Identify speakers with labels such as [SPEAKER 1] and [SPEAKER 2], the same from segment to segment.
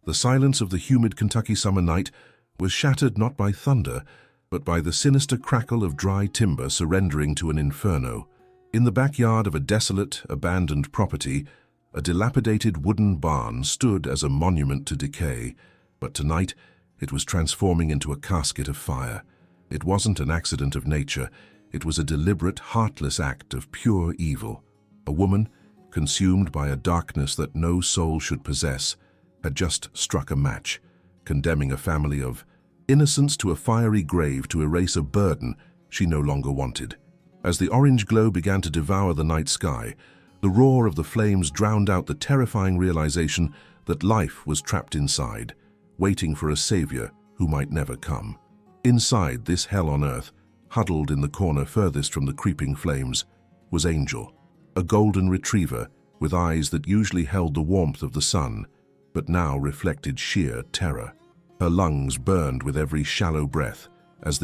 [SPEAKER 1] The silence of the humid Kentucky summer night was shattered not by thunder, but by the sinister crackle of dry timber surrendering to an inferno. In the backyard of a desolate, abandoned property, a dilapidated wooden barn stood as a monument to decay, but tonight it was transforming into a casket of fire. It wasn't an accident of nature, it was a deliberate, heartless act of pure evil. A woman, consumed by a darkness that no soul should possess, had just struck a match, condemning a family of innocents to a fiery grave to erase a burden she no longer wanted. As the orange glow began to devour the night sky, the roar of the flames drowned out the terrifying realization that life was trapped inside, waiting for a savior who might never come. Inside this hell on earth, huddled in the corner furthest from the creeping flames, was Angel, a golden retriever with eyes that usually held the warmth of the sun, but now reflected sheer terror. Her lungs burned with every shallow breath as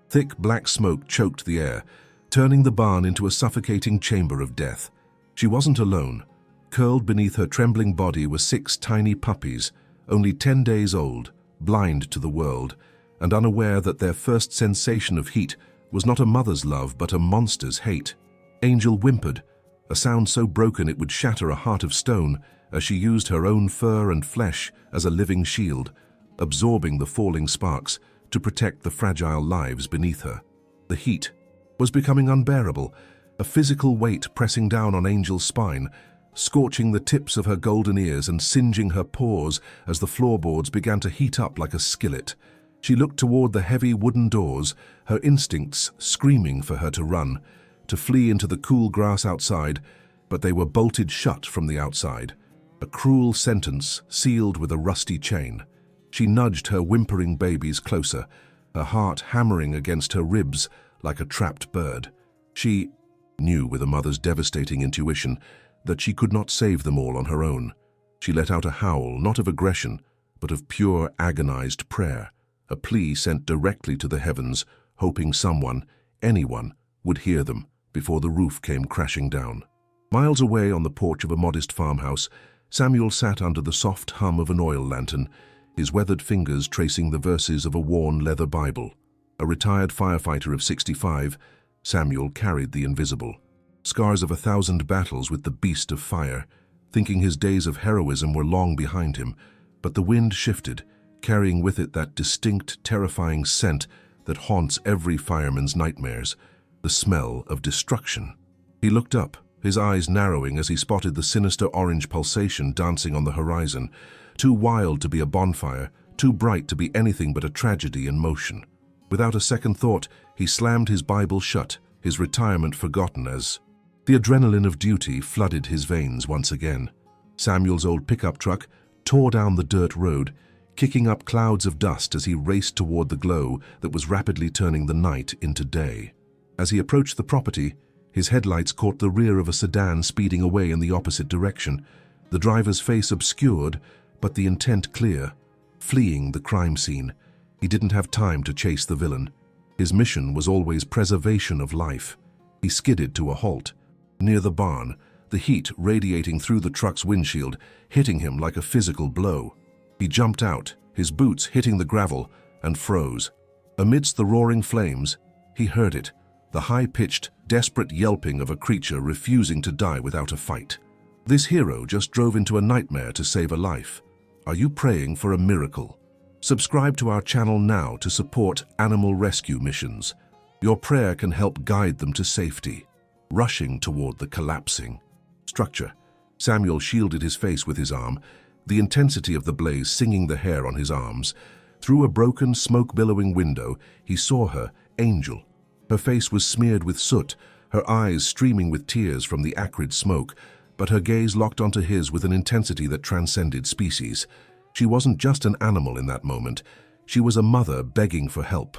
[SPEAKER 1] thick black smoke choked the air, turning the barn into a suffocating chamber of death. She wasn't alone. Curled beneath her trembling body were 6 tiny puppies, only 10 days old, blind to the world, and unaware that their first sensation of heat was not a mother's love but a monster's hate. Angel whimpered, a sound so broken it would shatter a heart of stone, as she used her own fur and flesh as a living shield, absorbing the falling sparks to protect the fragile lives beneath her. The heat was becoming unbearable, a physical weight pressing down on Angel's spine, scorching the tips of her golden ears and singeing her paws as the floorboards began to heat up like a skillet. She looked toward the heavy wooden doors, her instincts screaming for her to run, to flee into the cool grass outside, but they were bolted shut from the outside, a cruel sentence sealed with a rusty chain. She nudged her whimpering babies closer, her heart hammering against her ribs like a trapped bird. She knew with a mother's devastating intuition that she could not save them all on her own. She let out a howl, not of aggression, but of pure, agonized prayer, a plea sent directly to the heavens, hoping someone, anyone, would hear them before the roof came crashing down. Miles away on the porch of a modest farmhouse, Samuel sat under the soft hum of an oil lantern, his weathered fingers tracing the verses of a worn leather Bible. A retired firefighter of 65, Samuel carried the invisible. Scars of 1,000 battles with the beast of fire, thinking his days of heroism were long behind him, but the wind shifted, carrying with it that distinct, terrifying scent that haunts every fireman's nightmares, the smell of destruction. He looked up, his eyes narrowing as he spotted the sinister orange pulsation dancing on the horizon, too wild to be a bonfire, too bright to be anything but a tragedy in motion. Without a second thought, he slammed his Bible shut, his retirement forgotten as the adrenaline of duty flooded his veins once again. Samuel's old pickup truck tore down the dirt road, kicking up clouds of dust as he raced toward the glow that was rapidly turning the night into day. As he approached the property, his headlights caught the rear of a sedan speeding away in the opposite direction, the driver's face obscured, but the intent clear, fleeing the crime scene. He didn't have time to chase the villain. His mission was always preservation of life. He skidded to a halt. Near the barn, the heat radiating through the truck's windshield, hitting him like a physical blow. He jumped out, his boots hitting the gravel, and froze. Amidst the roaring flames, he heard it, the high-pitched, desperate yelping of a creature refusing to die without a fight. This hero just drove into a nightmare to save a life. Are you praying for a miracle? Subscribe to our channel now to support animal rescue missions. Your prayer can help guide them to safety. Rushing toward the collapsing structure, Samuel shielded his face with his arm, the intensity of the blaze singing the hair on his arms. Through a broken, smoke-billowing window, he saw her, Angel. Her face was smeared with soot, her eyes streaming with tears from the acrid smoke, but her gaze locked onto his with an intensity that transcended species. She wasn't just an animal in that moment. She was a mother begging for help.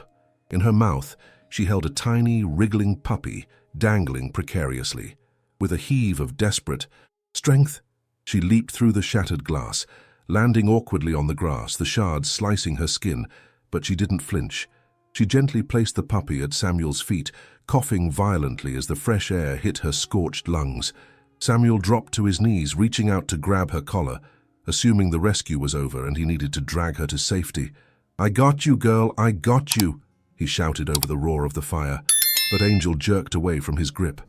[SPEAKER 1] In her mouth, she held a tiny, wriggling puppy, dangling precariously. With a heave of desperate strength, she leaped through the shattered glass, landing awkwardly on the grass, the shards slicing her skin, but she didn't flinch. She gently placed the puppy at Samuel's feet, coughing violently as the fresh air hit her scorched lungs. Samuel dropped to his knees, reaching out to grab her collar. assuming the rescue was over and he needed to drag her to safety. "I got you, girl, I got you," he shouted over the roar of the fire, but Angel jerked away from his grip.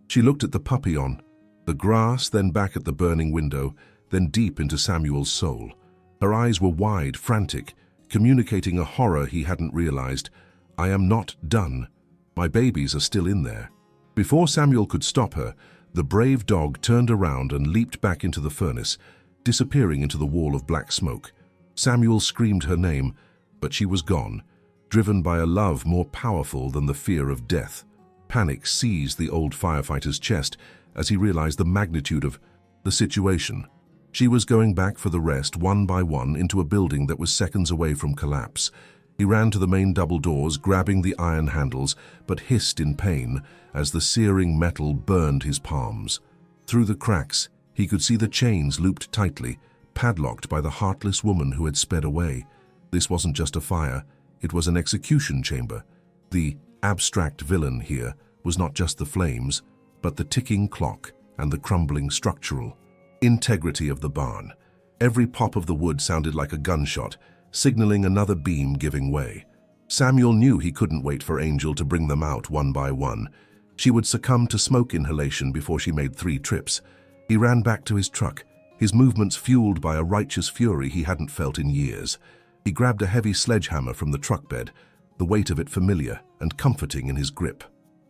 [SPEAKER 1] She looked at the puppy on the grass, then back at the burning window, then deep into Samuel's soul. Her eyes were wide, frantic, communicating a horror he hadn't realized. "I am not done. My babies are still in there." Before Samuel could stop her, the brave dog turned around and leaped back into the furnace, disappearing into the wall of black smoke. Samuel screamed her name, but she was gone, driven by a love more powerful than the fear of death. Panic seized the old firefighter's chest as he realized the magnitude of the situation. She was going back for the rest, one by one, into a building that was seconds away from collapse. He ran to the main double doors, grabbing the iron handles, but hissed in pain as the searing metal burned his palms. Through the cracks, he could see the chains looped tightly, padlocked by the heartless woman who had sped away. This wasn't just a fire, it was an execution chamber. The abstract villain here was not just the flames, but the ticking clock and the crumbling structural integrity of the barn. Every pop of the wood sounded like a gunshot, signaling another beam giving way. Samuel knew he couldn't wait for Angel to bring them out one by one. She would succumb to smoke inhalation before she made 3 trips. He ran back to his truck, his movements fueled by a righteous fury he hadn't felt in years. He grabbed a heavy sledgehammer from the truck bed, the weight of it familiar and comforting in his grip.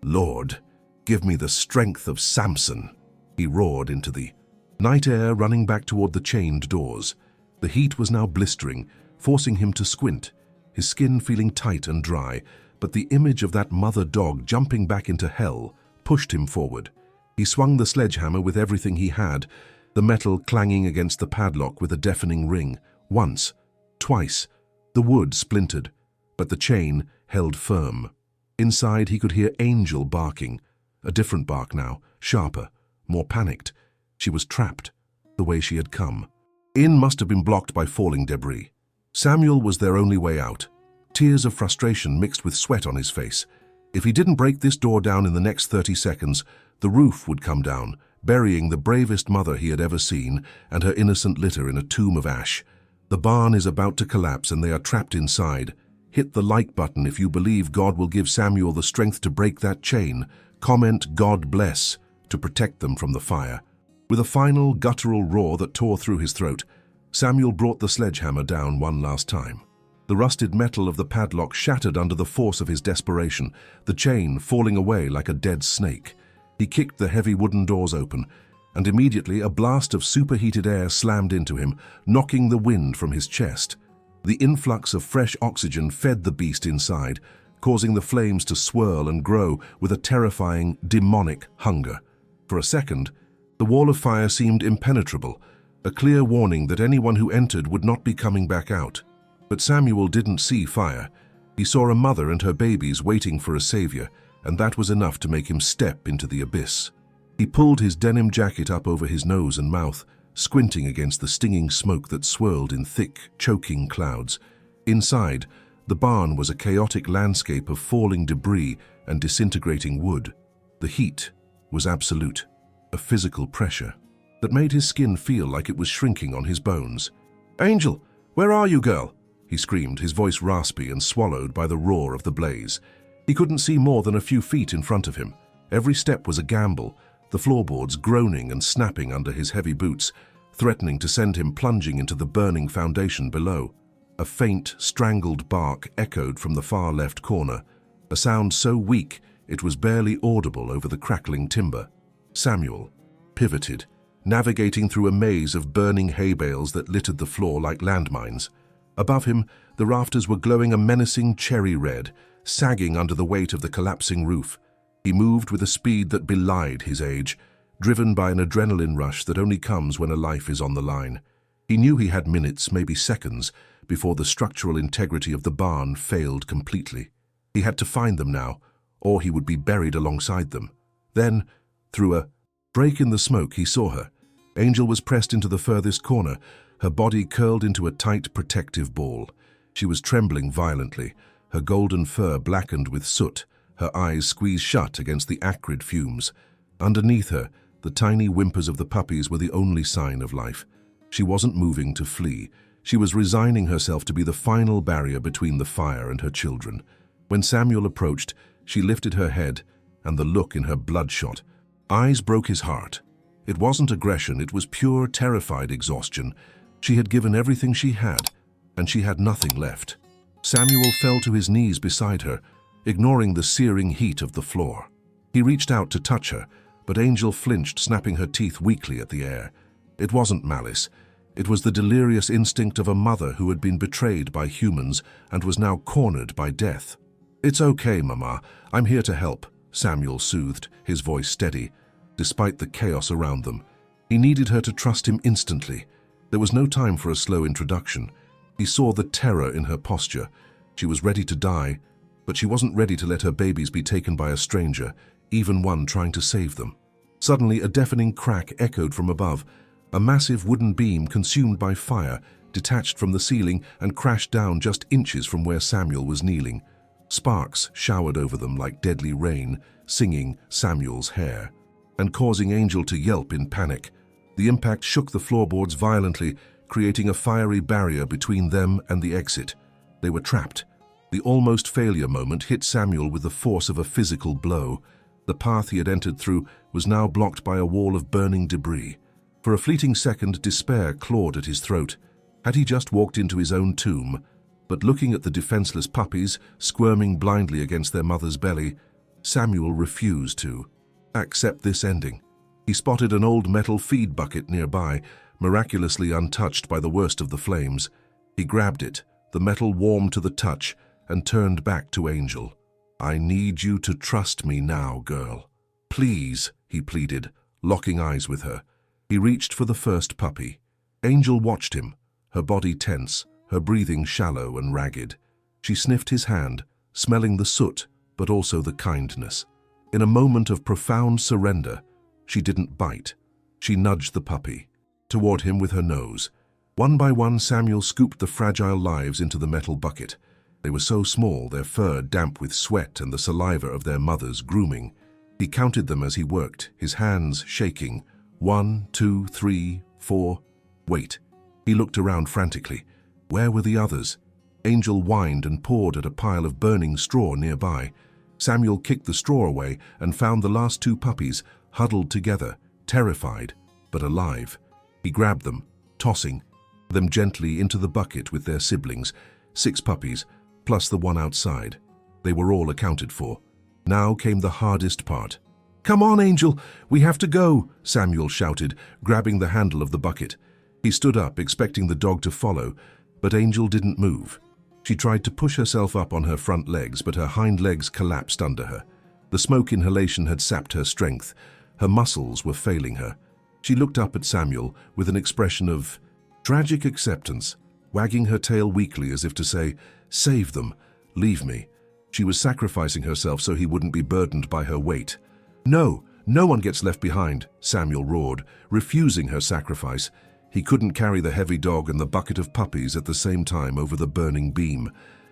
[SPEAKER 1] "Lord, give me the strength of Samson," he roared into the night air, running back toward the chained doors. The heat was now blistering, forcing him to squint, his skin feeling tight and dry, but the image of that mother dog jumping back into hell pushed him forward. He swung the sledgehammer with everything he had, the metal clanging against the padlock with a deafening ring. Once, twice, the wood splintered, but the chain held firm. Inside he could hear Angel barking, a different bark now, sharper, more panicked. She was trapped, the way she had come. In must have been blocked by falling debris. Samuel was their only way out. Tears of frustration mixed with sweat on his face. If he didn't break this door down in the next 30 seconds, the roof would come down, burying the bravest mother he had ever seen and her innocent litter in a tomb of ash. The barn is about to collapse and they are trapped inside. Hit the like button if you believe God will give Samuel the strength to break that chain. Comment "God bless" to protect them from the fire. With a final guttural roar that tore through his throat, Samuel brought the sledgehammer down one last time. The rusted metal of the padlock shattered under the force of his desperation, the chain falling away like a dead snake. He kicked the heavy wooden doors open, and immediately a blast of superheated air slammed into him, knocking the wind from his chest. The influx of fresh oxygen fed the beast inside, causing the flames to swirl and grow with a terrifying, demonic hunger. For a second, the wall of fire seemed impenetrable, a clear warning that anyone who entered would not be coming back out. But Samuel didn't see fire. He saw a mother and her babies waiting for a savior, and that was enough to make him step into the abyss. He pulled his denim jacket up over his nose and mouth, squinting against the stinging smoke that swirled in thick, choking clouds. Inside, the barn was a chaotic landscape of falling debris and disintegrating wood. The heat was absolute, a physical pressure that made his skin feel like it was shrinking on his bones. "Angel, where are you, girl?" he screamed, his voice raspy and swallowed by the roar of the blaze. He couldn't see more than a few feet in front of him. Every step was a gamble, the floorboards groaning and snapping under his heavy boots, threatening to send him plunging into the burning foundation below. A faint, strangled bark echoed from the far left corner, a sound so weak it was barely audible over the crackling timber. Samuel pivoted, navigating through a maze of burning hay bales that littered the floor like landmines. Above him, the rafters were glowing a menacing cherry red, sagging under the weight of the collapsing roof. He moved with a speed that belied his age, driven by an adrenaline rush that only comes when a life is on the line. He knew he had minutes, maybe seconds, before the structural integrity of the barn failed completely. He had to find them now, or he would be buried alongside them. Then, through a break in the smoke, he saw her. Angel was pressed into the furthest corner, her body curled into a tight, protective ball. She was trembling violently, her golden fur blackened with soot, her eyes squeezed shut against the acrid fumes. Underneath her, the tiny whimpers of the puppies were the only sign of life. She wasn't moving to flee. She was resigning herself to be the final barrier between the fire and her children. When Samuel approached, she lifted her head, and the look in her bloodshot eyes broke his heart. It wasn't aggression, it was pure, terrified exhaustion. She had given everything she had, and she had nothing left. Samuel fell to his knees beside her, ignoring the searing heat of the floor. He reached out to touch her, but Angel flinched, snapping her teeth weakly at the air. It wasn't malice. It was the delirious instinct of a mother who had been betrayed by humans and was now cornered by death. "It's okay, Mama. I'm here to help," Samuel soothed, his voice steady, despite the chaos around them. He needed her to trust him instantly. There was no time for a slow introduction. He saw the terror in her posture. She was ready to die, but she wasn't ready to let her babies be taken by a stranger, even one trying to save them. Suddenly, a deafening crack echoed from above. A massive wooden beam, consumed by fire, detached from the ceiling and crashed down just inches from where Samuel was kneeling. Sparks showered over them like deadly rain, singing Samuel's hair, and causing Angel to yelp in panic. The impact shook the floorboards violently, creating a fiery barrier between them and the exit. They were trapped. The almost failure moment hit Samuel with the force of a physical blow. The path he had entered through was now blocked by a wall of burning debris. For a fleeting second, despair clawed at his throat. Had he just walked into his own tomb? But looking at the defenseless puppies, squirming blindly against their mother's belly, Samuel refused to accept this ending. He spotted an old metal feed bucket nearby, miraculously untouched by the worst of the flames. He grabbed it, the metal warm to the touch, and turned back to Angel. "I need you to trust me now, girl. Please," he pleaded, locking eyes with her. He reached for the first puppy. Angel watched him, her body tense, her breathing shallow and ragged. She sniffed his hand, smelling the soot, but also the kindness. In a moment of profound surrender, she didn't bite. She nudged the puppy toward him with her nose. One by one, Samuel scooped the fragile lives into the metal bucket. They were so small, their fur damp with sweat and the saliva of their mother's grooming. He counted them as he worked, his hands shaking. 1, 2, 3, 4. Wait. He looked around frantically. Where were the others? Angel whined and pawed at a pile of burning straw nearby. Samuel kicked the straw away and found the last 2 puppies, huddled together, terrified, but alive. He grabbed them, tossing them gently into the bucket with their siblings, 6 puppies, plus the one outside. They were all accounted for. Now came the hardest part. "Come on, Angel, we have to go," Samuel shouted, grabbing the handle of the bucket. He stood up, expecting the dog to follow, but Angel didn't move. She tried to push herself up on her front legs, but her hind legs collapsed under her. The smoke inhalation had sapped her strength. Her muscles were failing her. She looked up at Samuel with an expression of tragic acceptance, wagging her tail weakly as if to say, "Save them, leave me." She was sacrificing herself so he wouldn't be burdened by her weight. "No, no one gets left behind," Samuel roared, refusing her sacrifice. He couldn't carry the heavy dog and the bucket of puppies at the same time over the burning beam.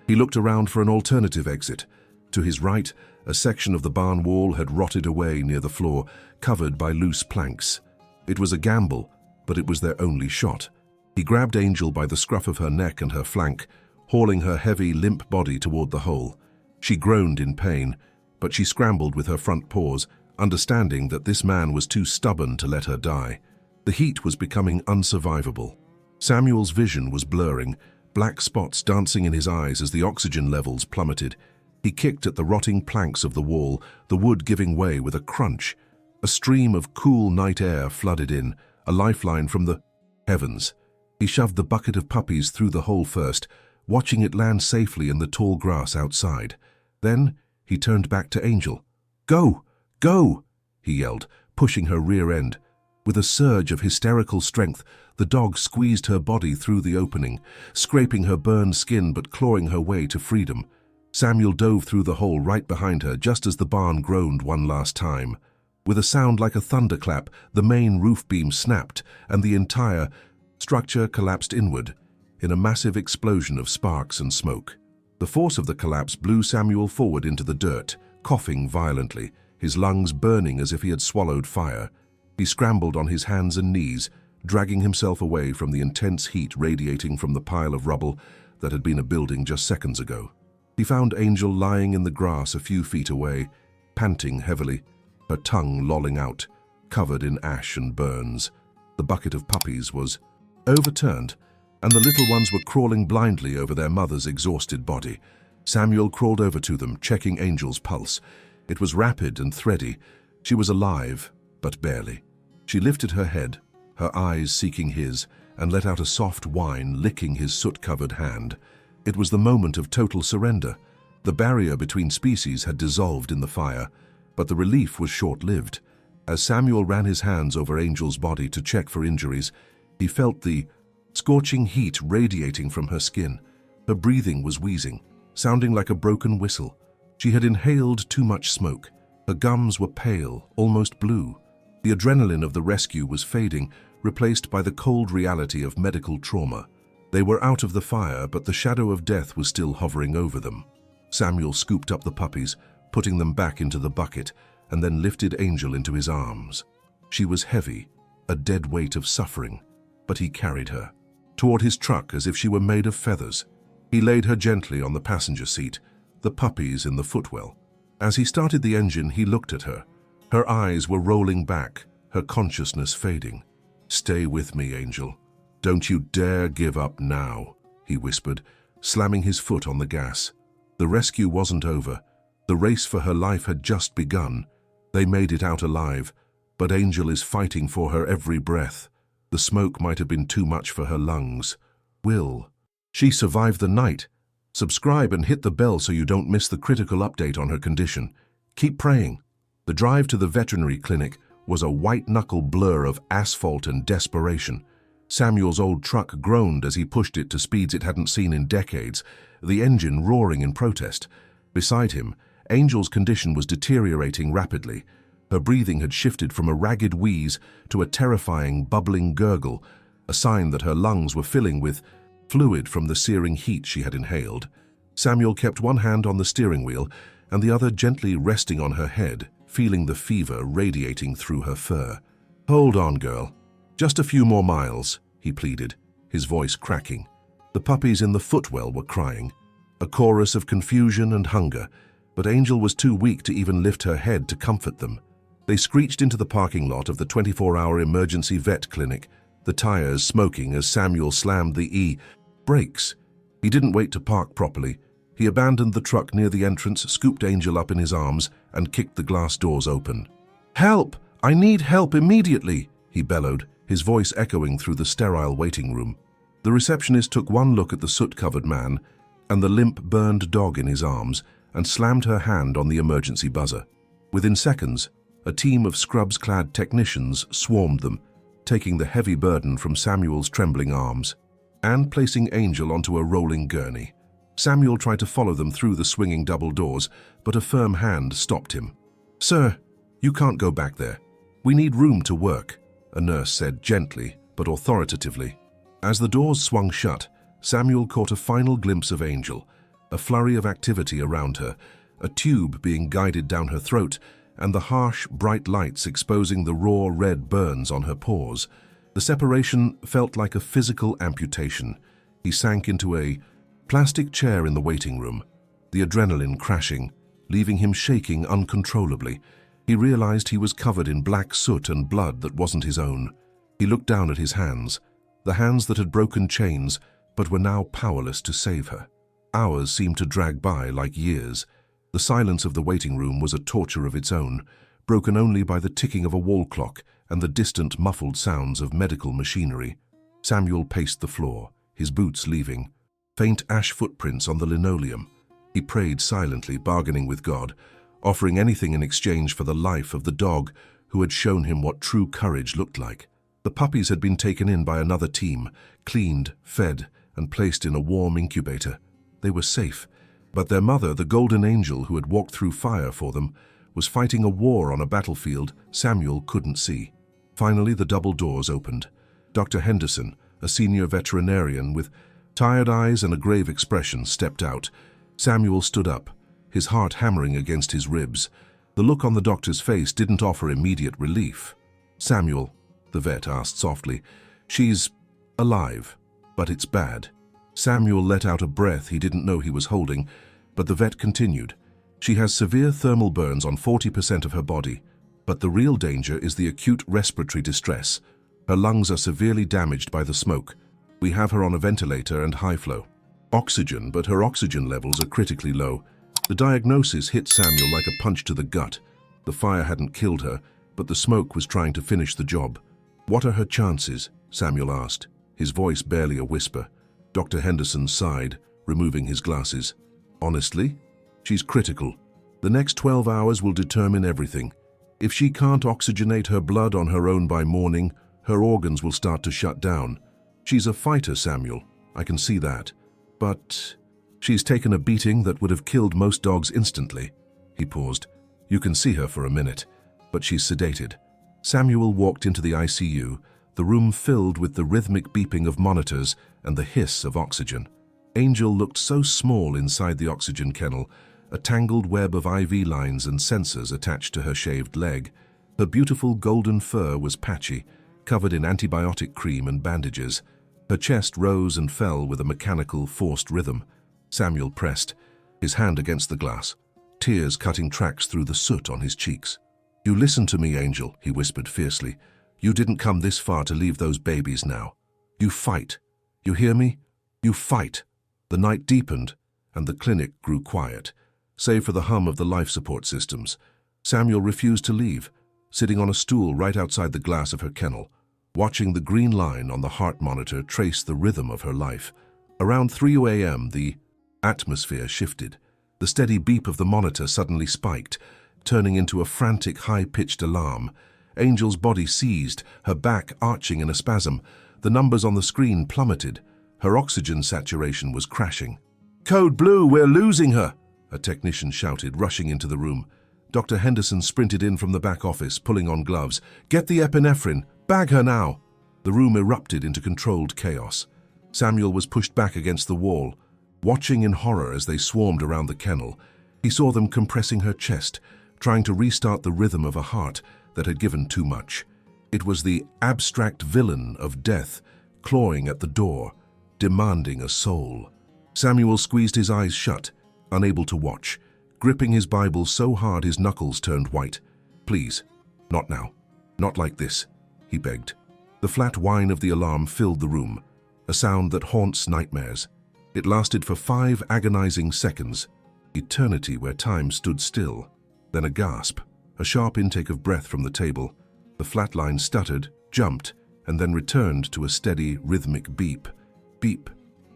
[SPEAKER 1] He looked around for an alternative exit. To his right, a section of the barn wall had rotted away near the floor, covered by loose planks. It was a gamble, but it was their only shot. He grabbed Angel by the scruff of her neck and her flank, hauling her heavy, limp body toward the hole. She groaned in pain, but she scrambled with her front paws, understanding that this man was too stubborn to let her die. The heat was becoming unsurvivable. Samuel's vision was blurring, black spots dancing in his eyes as the oxygen levels plummeted. He kicked at the rotting planks of the wall, the wood giving way with a crunch. A stream of cool night air flooded in, a lifeline from the heavens. He shoved the bucket of puppies through the hole first, watching it land safely in the tall grass outside. Then he turned back to Angel. "Go! Go!" he yelled, pushing her rear end. With a surge of hysterical strength, the dog squeezed her body through the opening, scraping her burned skin but clawing her way to freedom. Samuel dove through the hole right behind her just as the barn groaned one last time. With a sound like a thunderclap, the main roof beam snapped and the entire structure collapsed inward in a massive explosion of sparks and smoke. The force of the collapse blew Samuel forward into the dirt, coughing violently, his lungs burning as if he had swallowed fire. He scrambled on his hands and knees, dragging himself away from the intense heat radiating from the pile of rubble that had been a building just seconds ago. He found Angel lying in the grass a few feet away, panting heavily, her tongue lolling out, covered in ash and burns. The bucket of puppies was overturned, and the little ones were crawling blindly over their mother's exhausted body. Samuel crawled over to them, checking Angel's pulse. It was rapid and thready. She was alive, but barely. She lifted her head, her eyes seeking his, and let out a soft whine, licking his soot-covered hand. It was the moment of total surrender. The barrier between species had dissolved in the fire, but the relief was short-lived. As Samuel ran his hands over Angel's body to check for injuries, he felt the scorching heat radiating from her skin. Her breathing was wheezing, sounding like a broken whistle. She had inhaled too much smoke. Her gums were pale, almost blue. The adrenaline of the rescue was fading, replaced by the cold reality of medical trauma. They were out of the fire, but the shadow of death was still hovering over them. Samuel scooped up the puppies, putting them back into the bucket, and then lifted Angel into his arms. She was heavy, a dead weight of suffering, but he carried her toward his truck as if she were made of feathers. He laid her gently on the passenger seat, the puppies in the footwell. As he started the engine, he looked at her. Her eyes were rolling back, her consciousness fading. "Stay with me, Angel. Don't you dare give up now," he whispered, slamming his foot on the gas. The rescue wasn't over. The race for her life had just begun. They made it out alive, but Angel is fighting for her every breath. The smoke might have been too much for her lungs. Will she survive the night? Subscribe and hit the bell so you don't miss the critical update on her condition. Keep praying. The drive to the veterinary clinic was a white-knuckle blur of asphalt and desperation. Samuel's old truck groaned as he pushed it to speeds it hadn't seen in decades, the engine roaring in protest. Beside him, Angel's condition was deteriorating rapidly. Her breathing had shifted from a ragged wheeze to a terrifying, bubbling gurgle, a sign that her lungs were filling with fluid from the searing heat she had inhaled. Samuel kept one hand on the steering wheel and the other gently resting on her head, feeling the fever radiating through her fur. "Hold on, girl. Just a few more miles," he pleaded, his voice cracking. The puppies in the footwell were crying, a chorus of confusion and hunger, but Angel was too weak to even lift her head to comfort them. They screeched into the parking lot of the 24-hour emergency vet clinic, the tires smoking as Samuel slammed the brakes. He didn't wait to park properly. He abandoned the truck near the entrance, scooped Angel up in his arms, and kicked the glass doors open. "Help! I need help immediately!" he bellowed, his voice echoing through the sterile waiting room. The receptionist took one look at the soot-covered man and the limp, burned dog in his arms and slammed her hand on the emergency buzzer. Within seconds, a team of scrubs-clad technicians swarmed them, taking the heavy burden from Samuel's trembling arms and placing Angel onto a rolling gurney. Samuel tried to follow them through the swinging double doors, but a firm hand stopped him. "Sir, you can't go back there. We need room to work," a nurse said gently but authoritatively. As the doors swung shut, Samuel caught a final glimpse of Angel, a flurry of activity around her, a tube being guided down her throat, and the harsh, bright lights exposing the raw red burns on her paws. The separation felt like a physical amputation. He sank into a plastic chair in the waiting room, the adrenaline crashing, leaving him shaking uncontrollably. He realized he was covered in black soot and blood that wasn't his own. He looked down at his hands, the hands that had broken chains but were now powerless to save her. Hours seemed to drag by like years. The silence of the waiting room was a torture of its own, broken only by the ticking of a wall clock and the distant, muffled sounds of medical machinery. Samuel paced the floor, his boots leaving faint ash footprints on the linoleum. He prayed silently, bargaining with God, offering anything in exchange for the life of the dog who had shown him what true courage looked like. The puppies had been taken in by another team, cleaned, fed, and placed in a warm incubator. They were safe, but their mother, the golden angel who had walked through fire for them, was fighting a war on a battlefield Samuel couldn't see. Finally, the double doors opened. Dr. Henderson, a senior veterinarian with tired eyes and a grave expression, stepped out. Samuel stood up, his heart hammering against his ribs. The look on the doctor's face didn't offer immediate relief. "Samuel," the vet asked softly, She's alive, but it's bad. Samuel let out a breath he didn't know he was holding, but the vet continued. She has severe thermal burns on 40% of her body, but the real danger is the acute respiratory distress. Her lungs are severely damaged by the smoke. We have her on a ventilator and high flow oxygen, but her oxygen levels are critically low. The diagnosis hit Samuel like a punch to the gut. The fire hadn't killed her, but the smoke was trying to finish the job. "What are her chances?" Samuel asked, his voice barely a whisper. Dr. Henderson sighed, removing his glasses. "Honestly, she's critical. The next 12 hours will determine everything. If she can't oxygenate her blood on her own by morning, her organs will start to shut down. She's a fighter, Samuel. I can see that. But she's taken a beating that would have killed most dogs instantly." He paused. "You can see her for a minute, but she's sedated." Samuel walked into the ICU, the room filled with the rhythmic beeping of monitors and the hiss of oxygen. Angel looked so small inside the oxygen kennel, a tangled web of IV lines and sensors attached to her shaved leg. Her beautiful golden fur was patchy, covered in antibiotic cream and bandages. Her chest rose and fell with a mechanical, forced rhythm. Samuel pressed, his hand against the glass, tears cutting tracks through the soot on his cheeks. "You listen to me, Angel," he whispered fiercely. "You didn't come this far to leave those babies now. You fight. You hear me? You fight." The night deepened, and the clinic grew quiet, save for the hum of the life support systems. Samuel refused to leave, sitting on a stool right outside the glass of her kennel, watching the green line on the heart monitor trace the rhythm of her life. Around 3 a.m., the atmosphere shifted. The steady beep of the monitor suddenly spiked, turning into a frantic, high-pitched alarm. Angel's body seized, her back arching in a spasm. The numbers on the screen plummeted. Her oxygen saturation was crashing. "Code Blue, we're losing her!" a technician shouted, rushing into the room. Dr. Henderson sprinted in from the back office, pulling on gloves. "Get the epinephrine! Bag her now!" The room erupted into controlled chaos. Samuel was pushed back against the wall, watching in horror as they swarmed around the kennel. He saw them compressing her chest, trying to restart the rhythm of a heart that had given too much. It was the abstract villain of death, clawing at the door, demanding a soul. Samuel squeezed his eyes shut, unable to watch, gripping his Bible so hard his knuckles turned white. "Please, not now. Not like this," he begged. The flat whine of the alarm filled the room, a sound that haunts nightmares. It lasted for 5 agonizing seconds, eternity where time stood still. Then a gasp, a sharp intake of breath from the table. The flat line stuttered, jumped, and then returned to a steady, rhythmic beep. Beep,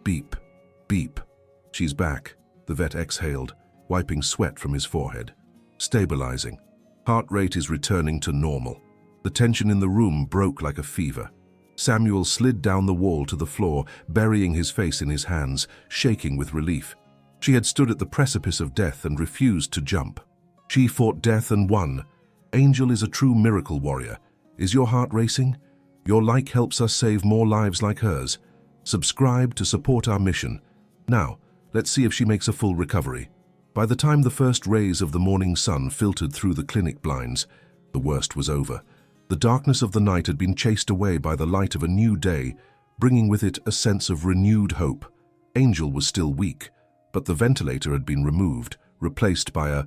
[SPEAKER 1] beep, beep. "She's back," the vet exhaled, wiping sweat from his forehead. "Stabilizing. Heart rate is returning to normal." The tension in the room broke like a fever. Samuel slid down the wall to the floor, burying his face in his hands, shaking with relief. She had stood at the precipice of death and refused to jump. She fought death and won. Angel is a true miracle warrior. Is your heart racing? Your like helps us save more lives like hers. Subscribe to support our mission. Now, let's see if she makes a full recovery. By the time the first rays of the morning sun filtered through the clinic blinds, the worst was over. The darkness of the night had been chased away by the light of a new day, bringing with it a sense of renewed hope. Angel was still weak, but the ventilator had been removed, replaced by a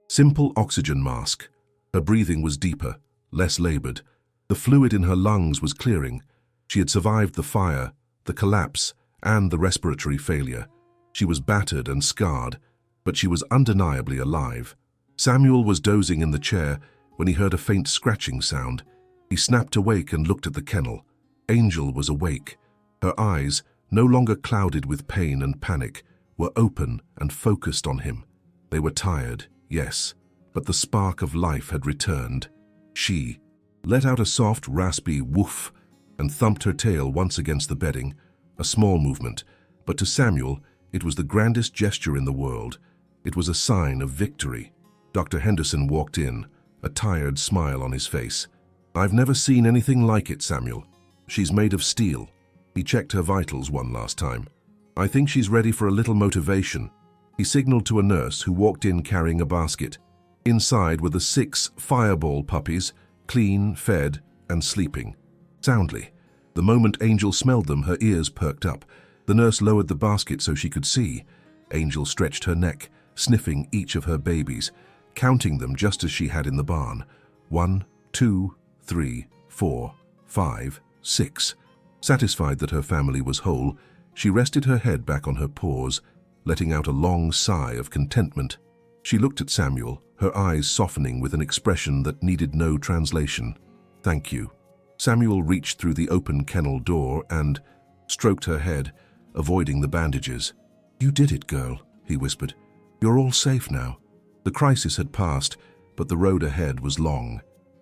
[SPEAKER 1] simple oxygen mask. Her breathing was deeper, less labored. The fluid in her lungs was clearing. She had survived the fire, the collapse, and the respiratory failure. She was battered and scarred, but she was undeniably alive. Samuel was dozing in the chair when he heard a faint scratching sound. He snapped awake and looked at the kennel. Angel was awake. Her eyes, no longer clouded with pain and panic, were open and focused on him. They were tired, yes, but the spark of life had returned. She let out a soft, raspy woof and thumped her tail once against the bedding, a small movement, but to Samuel it was the grandest gesture in the world. It was a sign of victory. Dr. Henderson walked in, a tired smile on his face. "I've never seen anything like it, Samuel. She's made of steel." He checked her vitals one last time. "I think she's ready for a little motivation." He signaled to a nurse who walked in carrying a basket. Inside were the 6 fireball puppies, clean, fed, and sleeping soundly. The moment Angel smelled them, her ears perked up. The nurse lowered the basket so she could see. Angel stretched her neck, sniffing each of her babies, counting them just as she had in the barn. 1, 2, 3, 4, 5, 6. Satisfied that her family was whole, she rested her head back on her paws, letting out a long sigh of contentment. She looked at Samuel, her eyes softening with an expression that needed no translation. "Thank you." Samuel reached through the open kennel door and stroked her head, avoiding the bandages. "You did it, girl," he whispered. "You're all safe now." The crisis had passed, but the road ahead was long.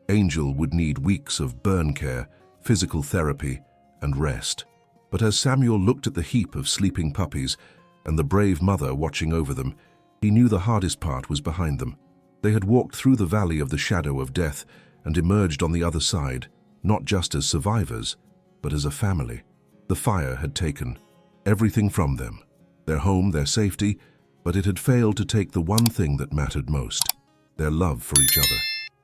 [SPEAKER 1] Angel would need weeks of burn care, physical therapy, and rest. But as Samuel looked at the heap of sleeping puppies and the brave mother watching over them, he knew the hardest part was behind them. They had walked through the valley of the shadow of death and emerged on the other side, not just as survivors, but as a family. The fire had taken everything from them, their home, their safety, but it had failed to take the one thing that mattered most, their love for each other.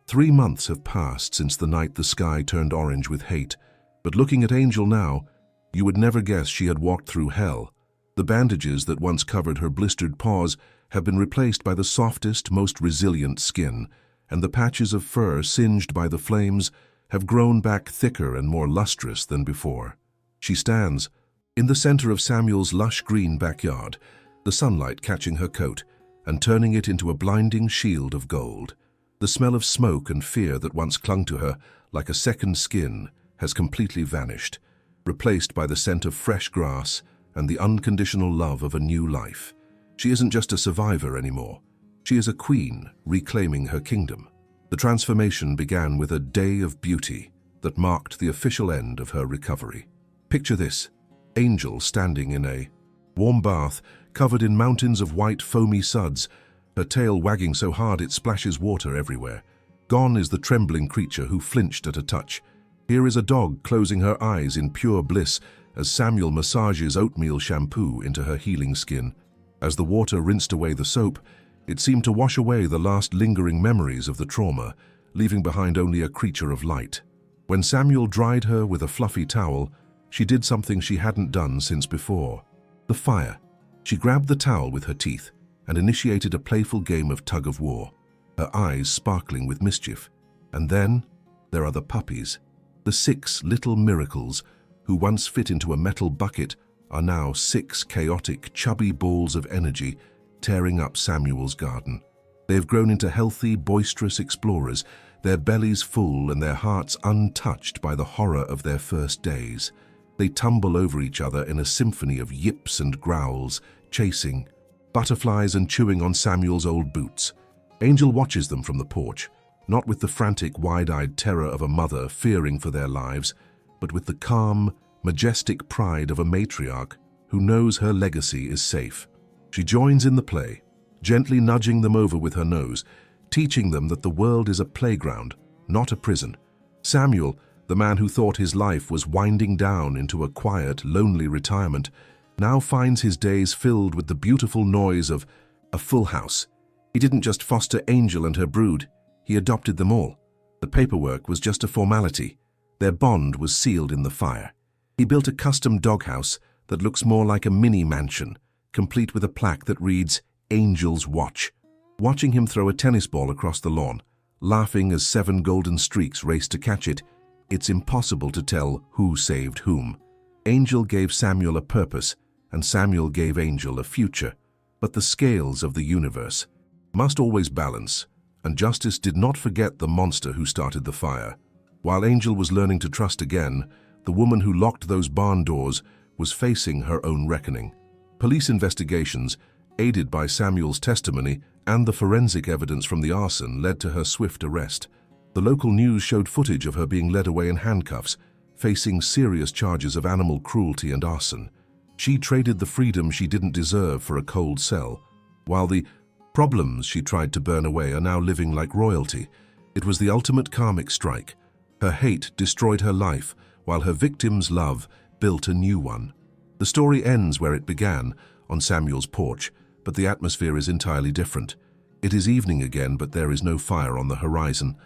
[SPEAKER 1] 3 months have passed since the night the sky turned orange with hate, but looking at Angel now, you would never guess she had walked through hell. The bandages that once covered her blistered paws have been replaced by the softest, most resilient skin, and the patches of fur singed by the flames have grown back thicker and more lustrous than before. She stands in the center of Samuel's lush green backyard, the sunlight catching her coat and turning it into a blinding shield of gold. The smell of smoke and fear that once clung to her like a second skin has completely vanished, replaced by the scent of fresh grass and the unconditional love of a new life. She isn't just a survivor anymore. She is a queen reclaiming her kingdom. The transformation began with a day of beauty that marked the official end of her recovery. Picture this: Angel standing in a warm bath covered in mountains of white foamy suds, her tail wagging so hard it splashes water everywhere. Gone is the trembling creature who flinched at a touch. Here is a dog closing her eyes in pure bliss as Samuel massages oatmeal shampoo into her healing skin. As the water rinsed away the soap, it seemed to wash away the last lingering memories of the trauma, leaving behind only a creature of light. When Samuel dried her with a fluffy towel, she did something she hadn't done since before. The fire. She grabbed the towel with her teeth and initiated a playful game of tug-of-war, her eyes sparkling with mischief. And then there are the puppies. The 6 little miracles who once fit into a metal bucket are now 6 chaotic, chubby balls of energy tearing up Samuel's garden. They have grown into healthy, boisterous explorers, their bellies full and their hearts untouched by the horror of their first days. They tumble over each other in a symphony of yips and growls, chasing butterflies and chewing on Samuel's old boots. Angel watches them from the porch, not with the frantic, wide-eyed terror of a mother fearing for their lives, but with the calm, majestic pride of a matriarch who knows her legacy is safe. She joins in the play, gently nudging them over with her nose, teaching them that the world is a playground, not a prison. Samuel, the man who thought his life was winding down into a quiet, lonely retirement, now finds his days filled with the beautiful noise of a full house. He didn't just foster Angel and her brood, he adopted them all. The paperwork was just a formality. Their bond was sealed in the fire. He built a custom doghouse that looks more like a mini mansion, complete with a plaque that reads, "Angel's Watch." Watching him throw a tennis ball across the lawn, laughing as 7 golden streaks raced to catch it, it's impossible to tell who saved whom. Angel gave Samuel a purpose, and Samuel gave Angel a future. But the scales of the universe must always balance, and justice did not forget the monster who started the fire. While Angel was learning to trust again, the woman who locked those barn doors was facing her own reckoning. Police investigations, aided by Samuel's testimony and the forensic evidence from the arson, led to her swift arrest. The local news showed footage of her being led away in handcuffs, facing serious charges of animal cruelty and arson. She traded the freedom she didn't deserve for a cold cell, while the problems she tried to burn away are now living like royalty. It was the ultimate karmic strike. Her hate destroyed her life, while her victim's love built a new one. The story ends where it began, on Samuel's porch, but the atmosphere is entirely different. It is evening again, but there is no fire on the horizon,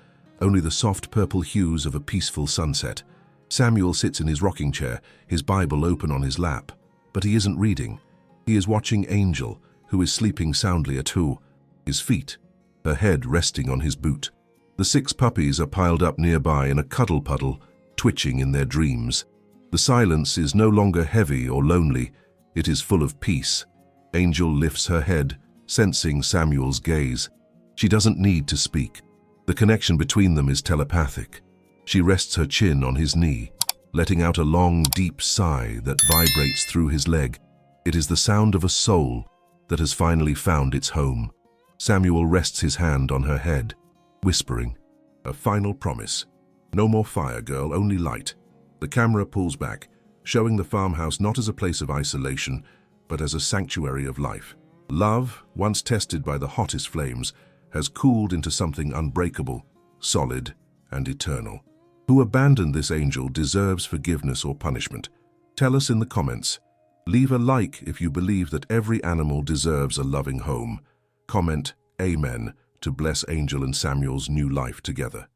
[SPEAKER 1] only the soft purple hues of a peaceful sunset. Samuel sits in his rocking chair, his Bible open on his lap. But he isn't reading. He is watching Angel, who is sleeping soundly at his feet, her head resting on his boot. The 6 puppies are piled up nearby in a cuddle puddle, twitching in their dreams. The silence is no longer heavy or lonely. It is full of peace. Angel lifts her head, sensing Samuel's gaze. She doesn't need to speak. The connection between them is telepathic. She rests her chin on his knee, letting out a long, deep sigh that vibrates through his leg. It is the sound of a soul that has finally found its home. Samuel rests his hand on her head, whispering, "A final promise. No more fire, girl, only light." The camera pulls back, showing the farmhouse not as a place of isolation, but as a sanctuary of life. Love, once tested by the hottest flames, has cooled into something unbreakable, solid, and eternal. Who abandoned this angel deserves forgiveness or punishment? Tell us in the comments. Leave a like if you believe that every animal deserves a loving home. Comment Amen to bless Angel and Samuel's new life together.